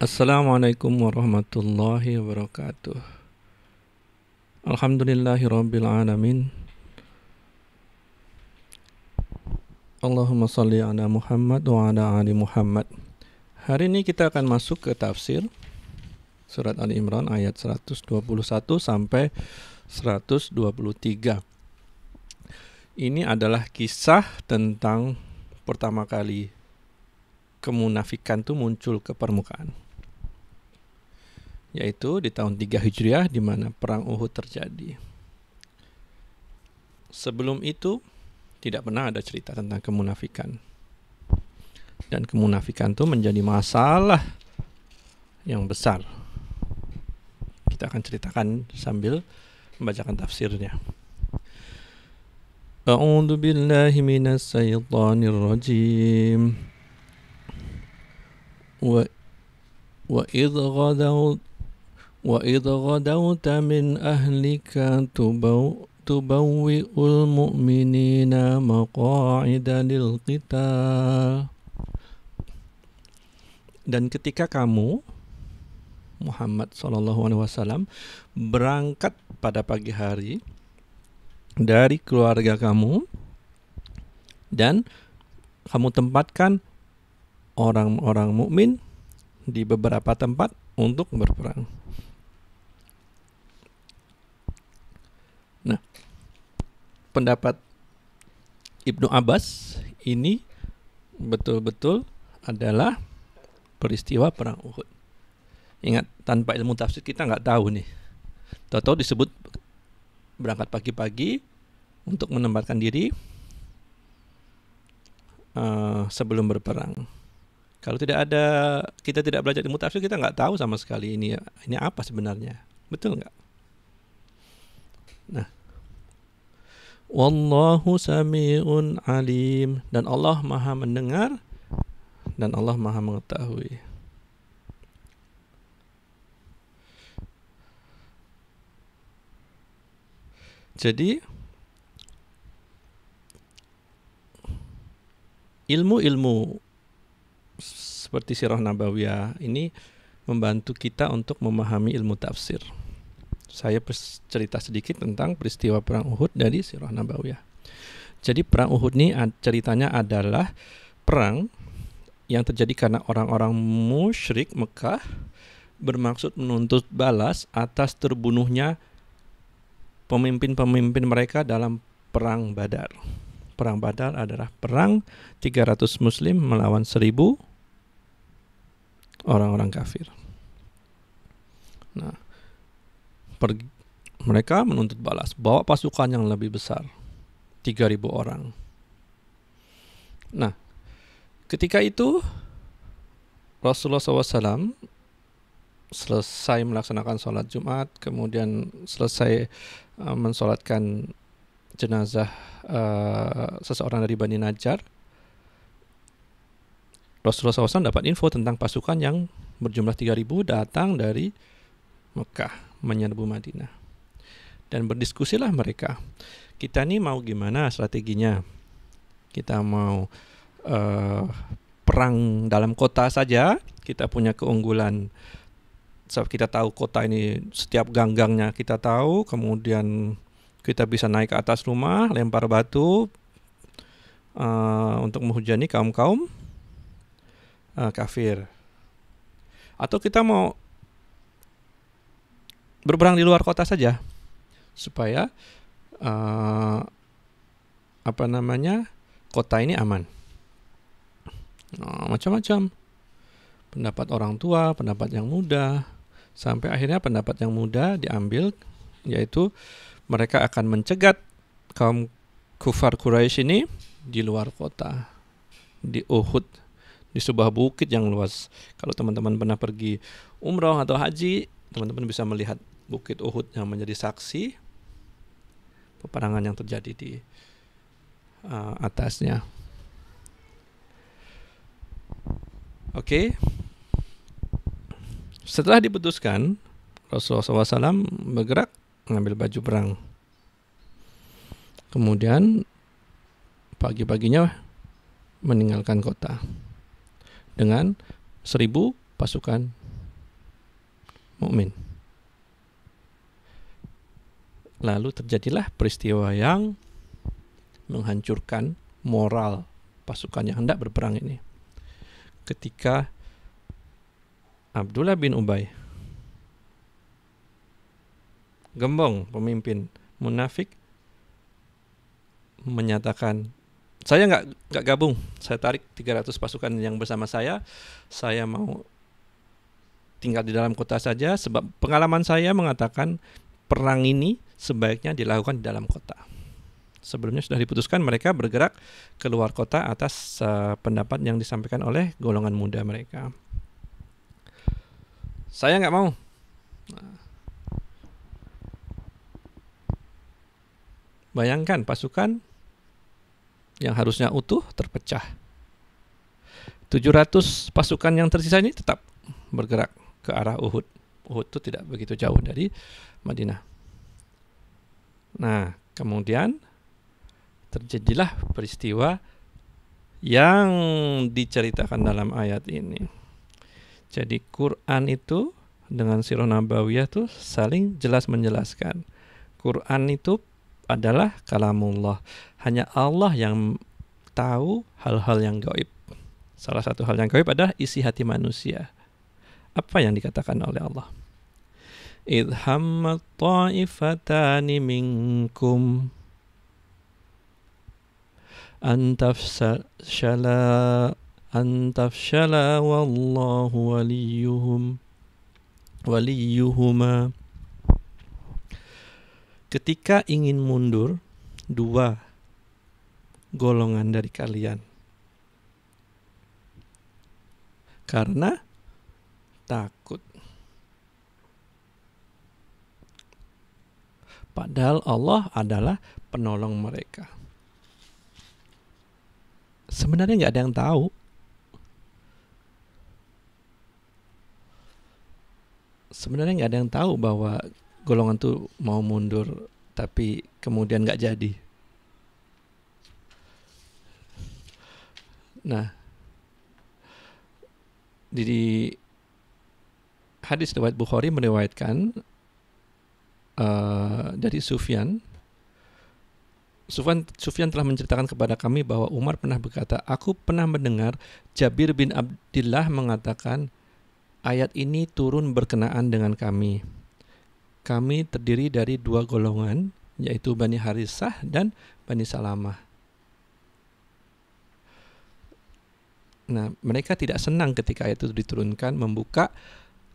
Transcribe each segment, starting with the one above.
Assalamualaikum warahmatullahi wabarakatuh. Alhamdulillahirabbil alamin. Allahumma shalli ala Muhammad wa ala ali Muhammad. Hari ini kita akan masuk ke tafsir surat Ali Imran ayat 121 sampai 123. Ini adalah kisah tentang pertama kali kemunafikan itu muncul ke permukaan, yaitu di tahun 3 Hijriah di mana perang Uhud terjadi. Sebelum itu tidak pernah ada cerita tentang kemunafikan. Dan kemunafikan itu menjadi masalah yang besar. Kita akan ceritakan sambil membacakan tafsirnya. A'udzu billahi minas syaitonir rajim. وَإِذْ غَدَوْتَ مِنْ أَهْلِكَ تُبَوِّئُ الْمُؤْمِنِينَ مَقَاعِدَ لِلْقِتَالِ. Dan ketika kamu Muhammad SAW berangkat pada pagi hari dari keluarga kamu dan kamu tempatkan orang-orang mukmin di beberapa tempat untuk berperang. Nah, pendapat Ibnu Abbas ini betul-betul adalah peristiwa perang Uhud. Ingat, tanpa ilmu tafsir kita nggak tahu nih. Tahu-tahu disebut berangkat pagi-pagi untuk menempatkan diri sebelum berperang. Kalau kita tidak belajar ilmu tafsir, kita nggak tahu sama sekali ini apa sebenarnya. Betul nggak? Nah, Wallahu sami'un alim, dan Allah Maha mendengar dan Allah Maha mengetahui. Jadi ilmu-ilmu seperti Sirah Nabawiyah ini membantu kita untuk memahami ilmu tafsir. Saya cerita sedikit tentang peristiwa perang Uhud dari Sirah Nabawiyah. Jadi perang Uhud ini ceritanya adalah perang yang terjadi karena orang-orang musyrik Mekah bermaksud menuntut balas atas terbunuhnya pemimpin-pemimpin mereka dalam perang Badar. Perang Badar adalah perang 300 muslim melawan 1000 orang-orang kafir. Nah, mereka menuntut balas, bawa pasukan yang lebih besar, 3.000 orang. Nah, ketika itu Rasulullah SAW selesai melaksanakan sholat Jumat, kemudian selesai mensolatkan jenazah seseorang dari Bani Najjar. Rasulullah SAW dapat info tentang pasukan yang berjumlah 3.000 datang dari Mekah menyerbu Madinah. Dan berdiskusilah mereka. Kita nih mau gimana strateginya? Kita mau perang dalam kota saja. Kita punya keunggulan. Kita tahu kota ini setiap gang-gangnya kita tahu. Kemudian kita bisa naik ke atas rumah, lempar batu untuk menghujani kaum-kaum kafir. Atau kita mau berperang di luar kota saja supaya kota ini aman. Macam-macam pendapat orang tua, pendapat yang muda, sampai akhirnya pendapat yang muda diambil, yaitu mereka akan mencegat kaum kufar Quraisy ini di luar kota, di Uhud, di sebuah bukit yang luas. Kalau teman-teman pernah pergi umroh atau haji, teman-teman bisa melihat bukit Uhud yang menjadi saksi peperangan yang terjadi di atasnya. Oke. Setelah diputuskan, Rasulullah SAW bergerak mengambil baju perang. Kemudian pagi-paginya meninggalkan kota dengan 1000 pasukan mukmin. Lalu terjadilah peristiwa yang menghancurkan moral pasukan yang hendak berperang ini. Ketika Abdullah bin Ubay, gembong pemimpin munafik, menyatakan, saya nggak gabung, saya tarik 300 pasukan yang bersama saya mau tinggal di dalam kota saja, sebab pengalaman saya mengatakan perang ini sebaiknya dilakukan di dalam kota. Sebelumnya sudah diputuskan mereka bergerak keluar kota atas pendapat yang disampaikan oleh golongan muda mereka. Saya nggak mau. Bayangkan pasukan yang harusnya utuh terpecah. 700 pasukan yang tersisa ini tetap bergerak ke arah Uhud. Uhud itu tidak begitu jauh dari Madinah. Nah, kemudian terjadilah peristiwa yang diceritakan dalam ayat ini. Jadi Quran itu dengan sirah nabawiyah tuh saling jelas menjelaskan. Quran itu adalah kalamullah. Hanya Allah yang tahu hal-hal yang gaib. Salah satu hal yang gaib adalah isi hati manusia. Apa yang dikatakan oleh Allah? Idh hammat ta'ifatani minkum an tafshala wallahu waliyuhuma. Ketika ingin mundur dua golongan dari kalian karena takut, padahal Allah adalah penolong mereka. Sebenarnya nggak ada yang tahu. Sebenarnya nggak ada yang tahu bahwa golongan itu mau mundur, tapi kemudian nggak jadi. Nah, di hadis riwayat Bukhari meriwayatkan dari Sufyan telah menceritakan kepada kami bahwa Umar pernah berkata, aku pernah mendengar Jabir bin Abdillah mengatakan, ayat ini turun berkenaan dengan kami. Kami terdiri dari dua golongan, yaitu Bani Harisah dan Bani Salamah. Nah, mereka tidak senang ketika ayat itu diturunkan, membuka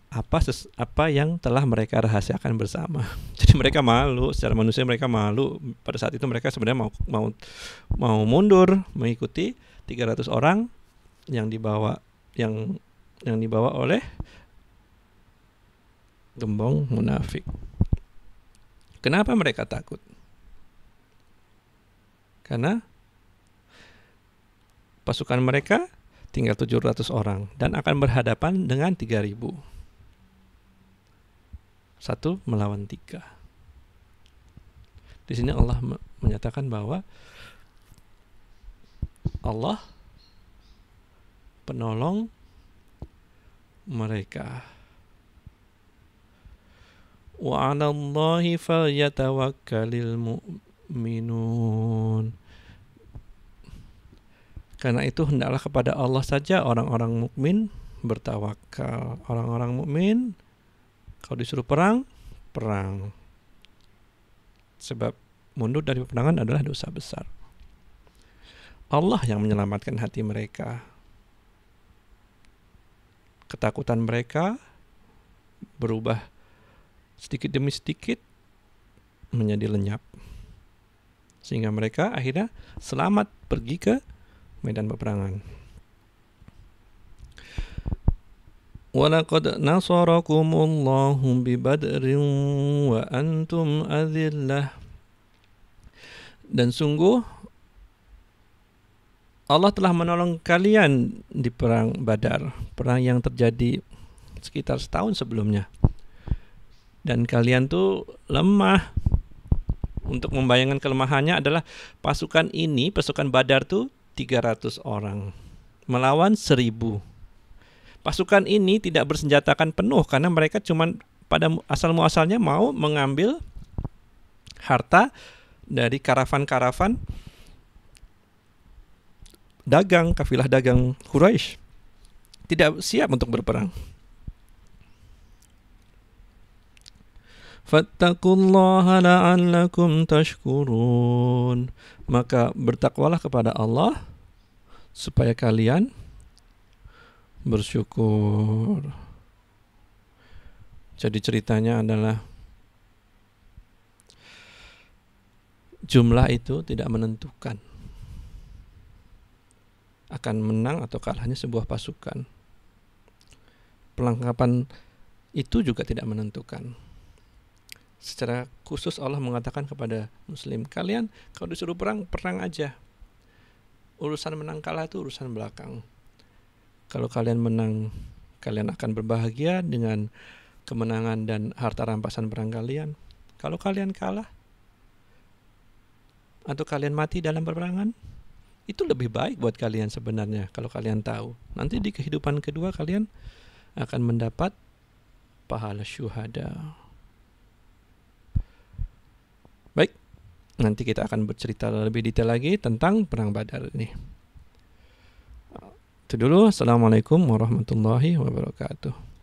apa yang telah mereka rahasiakan bersama. Jadi mereka malu, secara manusia mereka malu. Pada saat itu mereka sebenarnya mau mundur mengikuti 300 orang yang dibawa oleh gembong munafik. Kenapa mereka takut? Karena pasukan mereka tinggal 700 orang dan akan berhadapan dengan 3.000. 1 melawan 3. Di sini Allah menyatakan bahwa Allah penolong mereka. Wa 'alallahi falyatawakkalul mu'minun. Karena itu hendaklah kepada Allah saja orang-orang mukmin bertawakal. Orang-orang mukmin kalau disuruh perang. Sebab mundur dari peperangan adalah dosa besar. Allah yang menyelamatkan hati mereka. Ketakutan mereka berubah sedikit demi sedikit menjadi lenyap. Sehingga mereka akhirnya selamat pergi ke medan peperangan. وَلَقَدْ نَصَرَكُمُ اللَّهُ بِبَدْرٍ وَأَنْتُمْ أَذِلَّةٌ. Dan sungguh Allah telah menolong kalian di perang Badar, perang yang terjadi sekitar setahun sebelumnya. Dan kalian tuh lemah. Untuk membayangkan kelemahannya adalah pasukan Badar tuh 300 orang melawan 1.000. Pasukan ini tidak bersenjatakan penuh karena mereka cuma pada asal muasalnya mau mengambil harta dari karavan-karavan dagang, kafilah dagang Quraisy. Tidak siap untuk berperang. Fattaqullaha la'allakum tashkurun. Maka bertakwalah kepada Allah supaya kalian bersyukur. Jadi ceritanya adalah jumlah itu tidak menentukan akan menang atau kalahnya sebuah pasukan. Perlengkapan itu juga tidak menentukan. Secara khusus Allah mengatakan kepada muslim, kalian kalau disuruh perang, perang aja. Urusan menang kalah itu urusan belakang. Kalau kalian menang, kalian akan berbahagia dengan kemenangan dan harta rampasan perang kalian. Kalau kalian kalah atau kalian mati dalam peperangan, itu lebih baik buat kalian sebenarnya kalau kalian tahu. Nanti di kehidupan kedua kalian akan mendapat pahala syuhada. Baik, nanti kita akan bercerita lebih detail lagi tentang perang Badar ini. Itu dulu. Assalamualaikum warahmatullahi wabarakatuh.